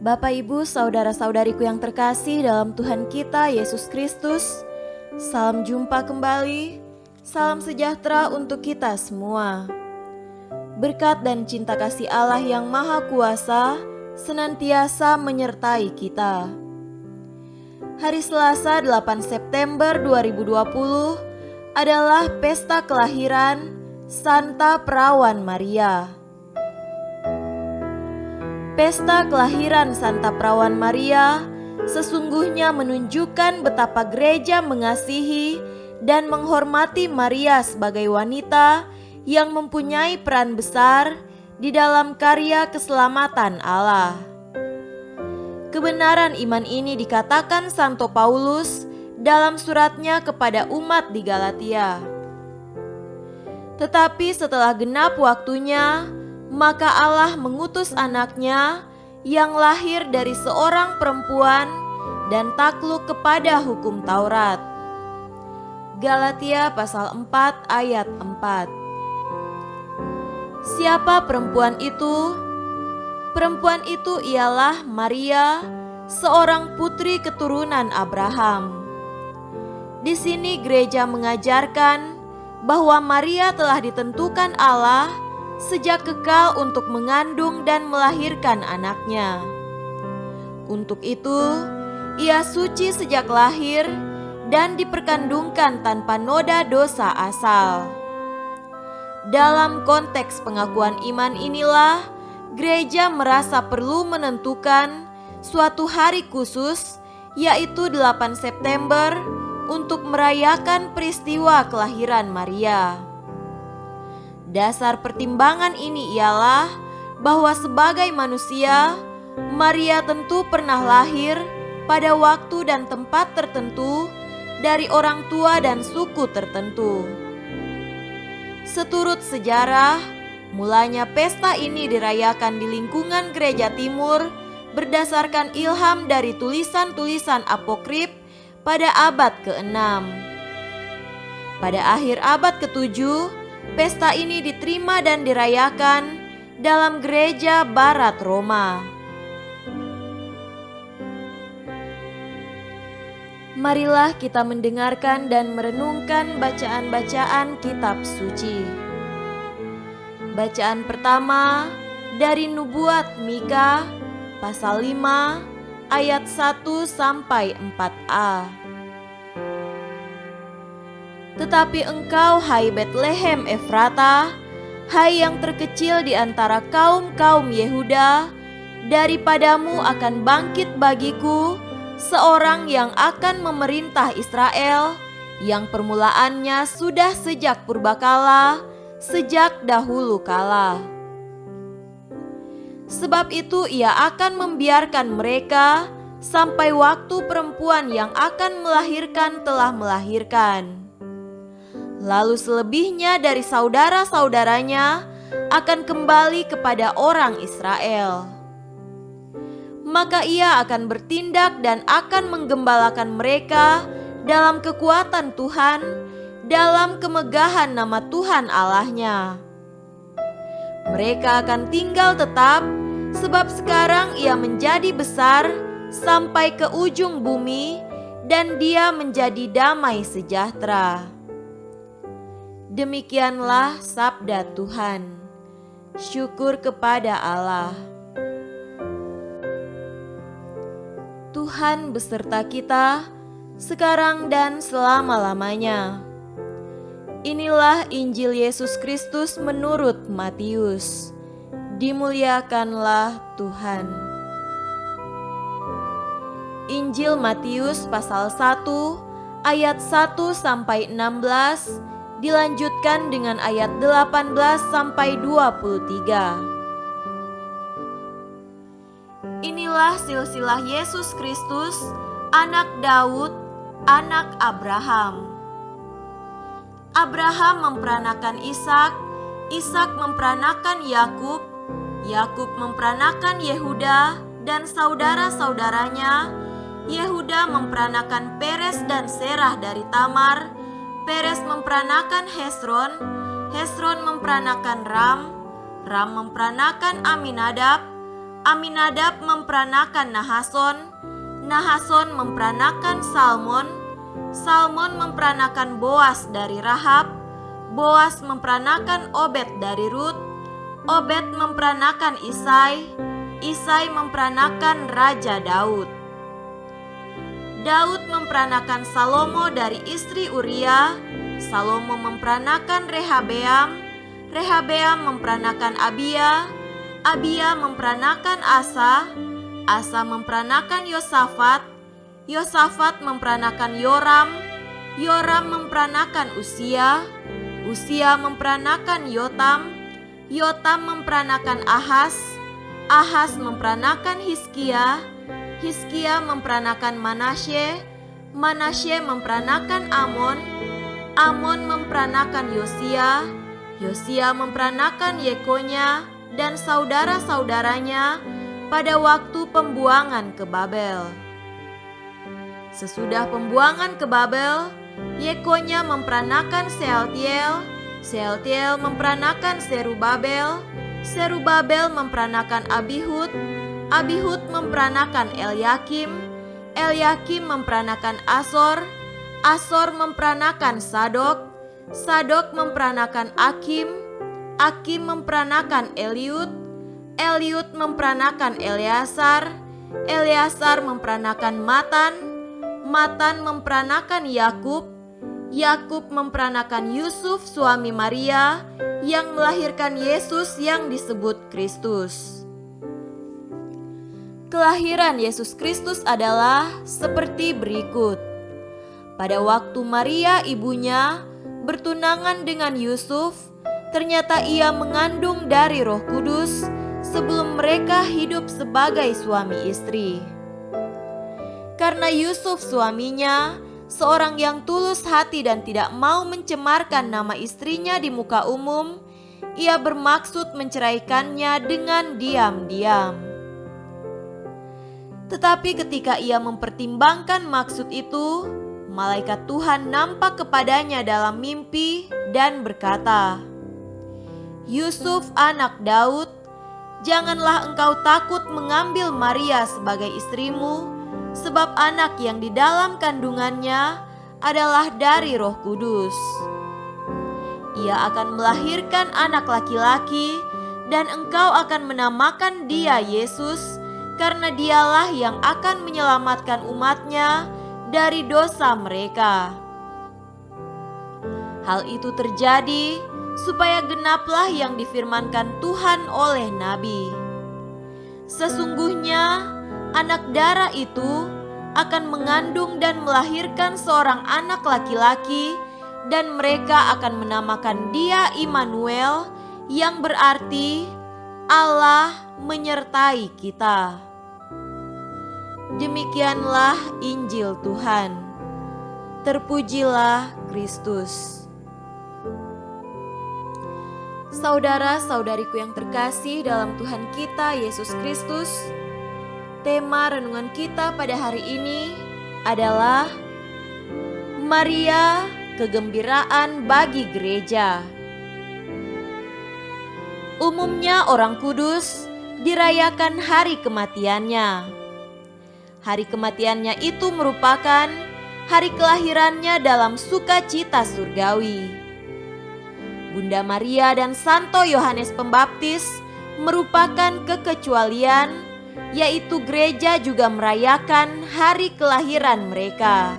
Bapak, Ibu, saudara-saudariku yang terkasih dalam Tuhan kita Yesus Kristus, salam jumpa kembali, salam sejahtera untuk kita semua. Berkat dan cinta kasih Allah yang Maha Kuasa senantiasa menyertai kita. Hari Selasa 8 September 2020 adalah pesta kelahiran Santa Perawan Maria. Pesta kelahiran Santa Perawan Maria sesungguhnya menunjukkan betapa gereja mengasihi dan menghormati Maria sebagai wanita yang mempunyai peran besar di dalam karya keselamatan Allah. Kebenaran iman ini dikatakan Santo Paulus dalam suratnya kepada umat di Galatia. Tetapi setelah genap waktunya, maka Allah mengutus anaknya yang lahir dari seorang perempuan dan takluk kepada hukum Taurat. Galatia pasal 4 ayat 4. Siapa perempuan itu? Perempuan itu ialah Maria, seorang putri keturunan Abraham. Di sini gereja mengajarkan bahwa Maria telah ditentukan Allah sejak kekal untuk mengandung dan melahirkan anaknya. Untuk itu, ia suci sejak lahir dan diperkandungkan tanpa noda dosa asal. Dalam konteks pengakuan iman inilah, gereja merasa perlu menentukan suatu hari khusus, yaitu 8 September, untuk merayakan peristiwa kelahiran Maria. Dasar pertimbangan ini ialah bahwa sebagai manusia, Maria tentu pernah lahir pada waktu dan tempat tertentu dari orang tua dan suku tertentu. Seturut sejarah, mulanya pesta ini dirayakan di lingkungan gereja timur berdasarkan ilham dari tulisan-tulisan apokrif pada abad ke-6. Pada akhir abad ke-7, pesta ini diterima dan dirayakan dalam gereja Barat Roma. Marilah kita mendengarkan dan merenungkan bacaan-bacaan kitab suci. Bacaan pertama dari Nubuat Mika pasal 5 ayat 1 sampai 4a. Tetapi engkau, hai Betlehem Efrata, hai yang terkecil di antara kaum-kaum Yehuda, daripadamu akan bangkit bagiku seorang yang akan memerintah Israel, yang permulaannya sudah sejak purbakala, sejak dahulu kala. Sebab itu ia akan membiarkan mereka sampai waktu perempuan yang akan melahirkan telah melahirkan. Lalu selebihnya dari saudara-saudaranya akan kembali kepada orang Israel. Maka ia akan bertindak dan akan menggembalakan mereka dalam kekuatan Tuhan, dalam kemegahan nama Tuhan Allahnya. Mereka akan tinggal tetap, sebab sekarang ia menjadi besar sampai ke ujung bumi, dan dia menjadi damai sejahtera. Demikianlah sabda Tuhan. Syukur kepada Allah. Tuhan beserta kita, sekarang dan selama-lamanya. Inilah Injil Yesus Kristus menurut Matius. Dimuliakanlah Tuhan. Injil Matius pasal 1 ayat 1 sampai 16 dilanjutkan dengan ayat 18 sampai 23. Inilah silsilah Yesus Kristus, anak Daud, anak Abraham. Abraham memperanakan Ishak, Ishak memperanakan Yakub, Yakub memperanakan Yehuda dan saudara-saudaranya. Yehuda memperanakan Peres dan Serah dari Tamar. Peres memperanakan Hesron, Hesron memperanakan Ram, Ram memperanakan Aminadab, Aminadab memperanakan Nahason, Nahason memperanakan Salmon, Salmon memperanakan Boas dari Rahab, Boas memperanakan Obed dari Rut, Obed memperanakan Isai, Isai memperanakan Raja Daud. Daud memperanakan Salomo dari istri Uria, Salomo memperanakan Rehabeam, Rehabeam memperanakan Abia, Abia memperanakan Asa, Asa memperanakan Yosafat, Yosafat memperanakan Yoram, Yoram memperanakan Usia, Usia memperanakan Yotam, Yotam memperanakan Ahaz, Ahaz memperanakan Hizkia, Hizkia memperanakan Manasye, Manasye memperanakan Amon, Amon memperanakan Yosia, Yosia memperanakan Yekonya dan saudara-saudaranya pada waktu pembuangan ke Babel. Sesudah pembuangan ke Babel, Yekonya memperanakan Sealtiel, Sealtiel memperanakan Serubabel, Serubabel memperanakan Abihud, Abihud memperanakan Elyakim, Elyakim memperanakan Asor, Asor memperanakan Sadok, Sadok memperanakan Akim, Akim memperanakan Eliud, Eliud memperanakan Eleasar, Eleasar memperanakan Matan, Matan memperanakan Yakub, Yakub memperanakan Yusuf suami Maria yang melahirkan Yesus yang disebut Kristus. Kelahiran Yesus Kristus adalah seperti berikut. Pada waktu Maria ibunya bertunangan dengan Yusuf, ternyata ia mengandung dari Roh Kudus sebelum mereka hidup sebagai suami istri. Karena Yusuf suaminya seorang yang tulus hati dan tidak mau mencemarkan nama istrinya di muka umum, ia bermaksud menceraikannya dengan diam-diam. Tetapi ketika ia mempertimbangkan maksud itu, malaikat Tuhan nampak kepadanya dalam mimpi dan berkata, "Yusuf anak Daud, janganlah engkau takut mengambil Maria sebagai istrimu, sebab anak yang di dalam kandungannya adalah dari Roh Kudus. Ia akan melahirkan anak laki-laki, dan engkau akan menamakan dia Yesus, karena dialah yang akan menyelamatkan umatnya dari dosa mereka." Hal itu terjadi supaya genaplah yang difirmankan Tuhan oleh nabi. Sesungguhnya anak darah itu akan mengandung dan melahirkan seorang anak laki-laki, dan mereka akan menamakan dia Immanuel, yang berarti Allah menyertai kita. Demikianlah Injil Tuhan. Terpujilah Kristus. Saudara-saudariku yang terkasih dalam Tuhan kita Yesus Kristus, tema renungan kita pada hari ini adalah Maria, kegembiraan bagi gereja. Umumnya orang kudus dirayakan hari kematiannya. Hari kematiannya itu merupakan hari kelahirannya dalam sukacita surgawi. Bunda Maria dan Santo Yohanes Pembaptis merupakan kekecualian, yaitu gereja juga merayakan hari kelahiran mereka.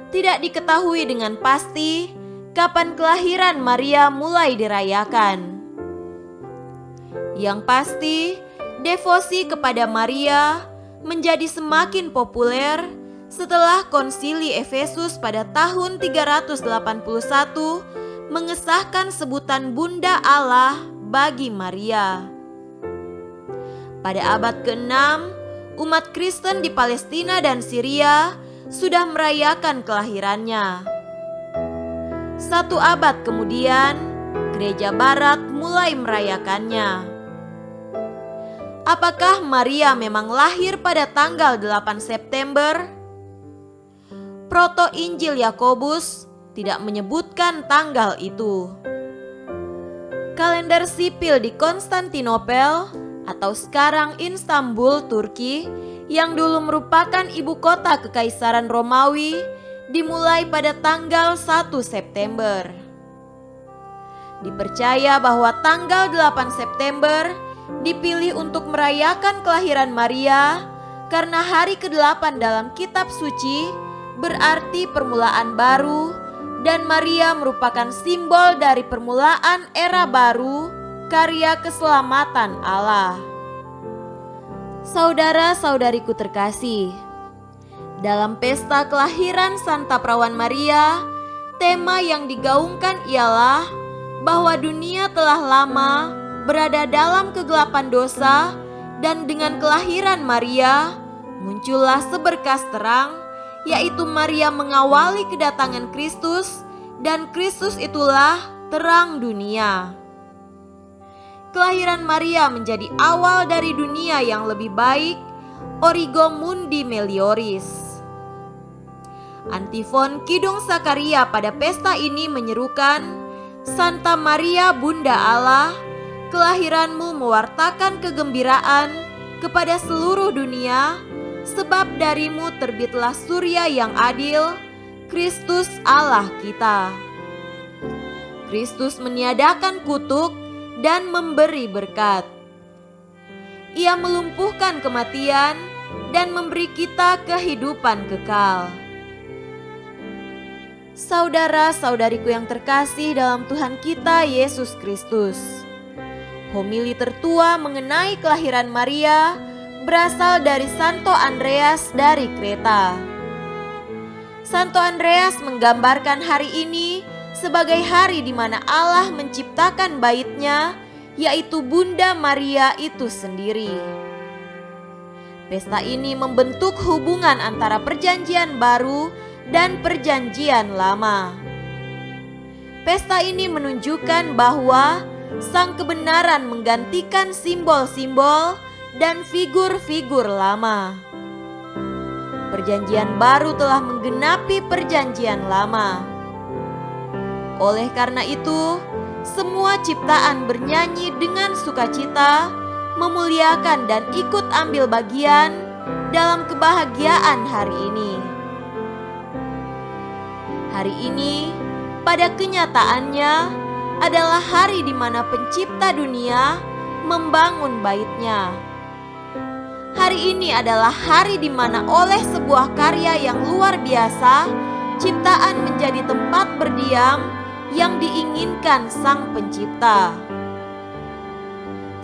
Tidak diketahui dengan pasti kapan kelahiran Maria mulai dirayakan. Yang pasti, devosi kepada Maria menjadi semakin populer setelah Konsili Efesus pada tahun 381 mengesahkan sebutan Bunda Allah bagi Maria. Pada abad ke-6, umat Kristen di Palestina dan Syria sudah merayakan kelahirannya. 1 abad kemudian, Gereja Barat mulai merayakannya. Apakah Maria memang lahir pada tanggal 8 September? Proto Injil Yakobus tidak menyebutkan tanggal itu. Kalender sipil di Konstantinopel atau sekarang Istanbul, Turki, yang dulu merupakan ibu kota Kekaisaran Romawi, dimulai pada tanggal 1 September. Dipercaya bahwa tanggal 8 September dipilih untuk merayakan kelahiran Maria karena hari ke-8 dalam kitab suci berarti permulaan baru, dan Maria merupakan simbol dari permulaan era baru, karya keselamatan Allah. Saudara-saudariku terkasih, dalam pesta kelahiran Santa Perawan Maria, tema yang digaungkan ialah bahwa dunia telah lama berada dalam kegelapan dosa, dan dengan kelahiran Maria muncullah seberkas terang, yaitu Maria mengawali kedatangan Kristus, dan Kristus itulah terang dunia. Kelahiran Maria menjadi awal dari dunia yang lebih baik, Origo Mundi Melioris. Antifon Kidung Sakaria pada pesta ini menyerukan, Santa Maria Bunda Allah, kelahiranmu mewartakan kegembiraan kepada seluruh dunia, sebab darimu terbitlah surya yang adil, Kristus Allah kita. Kristus meniadakan kutuk dan memberi berkat. Ia melumpuhkan kematian dan memberi kita kehidupan kekal. Saudara-saudariku yang terkasih dalam Tuhan kita Yesus Kristus, homili tertua mengenai kelahiran Maria berasal dari Santo Andreas dari Kreta. Santo Andreas menggambarkan hari ini sebagai hari di mana Allah menciptakan baitnya, yaitu Bunda Maria itu sendiri. Pesta ini membentuk hubungan antara perjanjian baru dan perjanjian lama. Pesta ini menunjukkan bahwa sang kebenaran menggantikan simbol-simbol dan figur-figur lama. Perjanjian baru telah menggenapi perjanjian lama. Oleh karena itu, semua ciptaan bernyanyi dengan sukacita, memuliakan dan ikut ambil bagian dalam kebahagiaan hari ini. Hari ini, pada kenyataannya, adalah hari di mana Pencipta dunia membangun baitnya. Hari ini adalah hari di mana oleh sebuah karya yang luar biasa, ciptaan menjadi tempat berdiam yang diinginkan Sang Pencipta.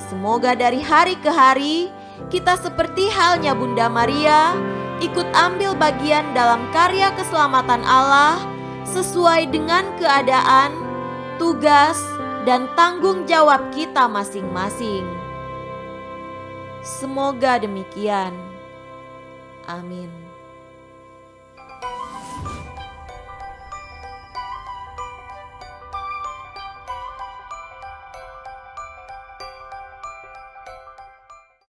Semoga dari hari ke hari, kita seperti halnya Bunda Maria, ikut ambil bagian dalam karya keselamatan Allah sesuai dengan keadaan, tugas, dan tanggung jawab kita masing-masing. Semoga demikian. Amin.